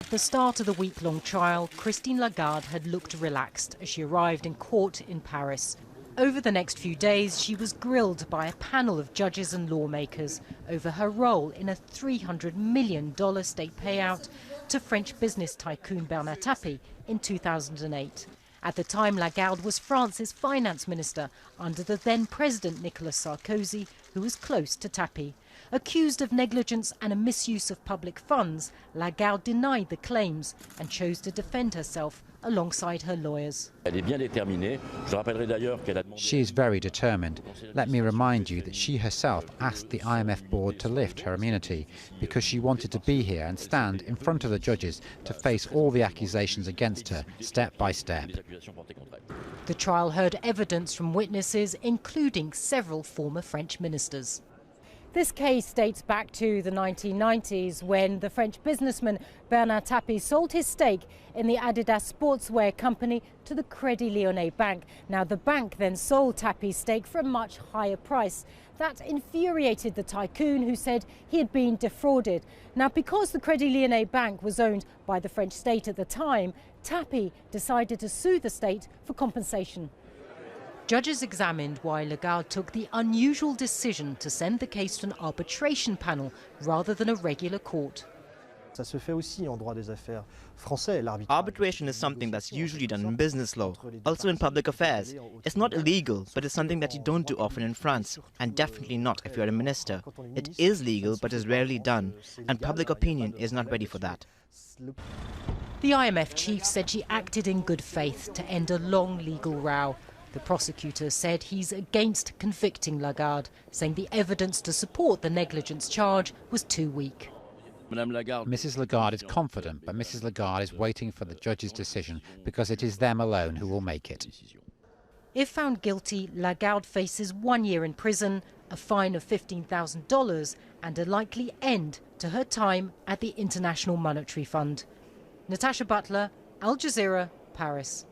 At the start of the week-long trial, Christine Lagarde had looked relaxed as she arrived in court in Paris. Over the next few days, she was grilled by a panel of judges and lawmakers over her role in a $300 million state payout to French business tycoon Bernard Tapie in 2008. At the time, Lagarde was France's finance minister under the then president Nicolas Sarkozy, who was close to Tapie. Accused of negligence and a misuse of public funds, Lagarde denied the claims and chose to defend herself alongside her lawyers. She is very determined. Let me remind you that she herself asked the IMF board to lift her immunity because she wanted to be here and stand in front of the judges to face all the accusations against her, step by step. The trial heard evidence from witnesses, including several former French ministers. This case dates back to the 1990s when the French businessman Bernard Tapie sold his stake in the Adidas sportswear company to the Crédit Lyonnais bank. Now, the bank then sold Tapie's stake for a much higher price. That infuriated the tycoon, who said he had been defrauded. Now, because the Crédit Lyonnais bank was owned by the French state at the time, Tapie decided to sue the state for compensation. Judges examined why Lagarde took the unusual decision to send the case to an arbitration panel rather than a regular court. Arbitration is something that's usually done in business law, also in public affairs. It's not illegal, but it's something that you don't do often in France, and definitely not if you're a minister. It is legal, but is rarely done, and public opinion is not ready for that. The IMF chief said she acted in good faith to end a long legal row. The prosecutor said he's against convicting Lagarde, saying the evidence to support the negligence charge was too weak. Mrs. Lagarde is confident, but Mrs. Lagarde is waiting for the judge's decision because it is them alone who will make it. If found guilty, Lagarde faces 1 year in prison, a fine of $15,000 and a likely end to her time at the International Monetary Fund. Natasha Butler, Al Jazeera, Paris.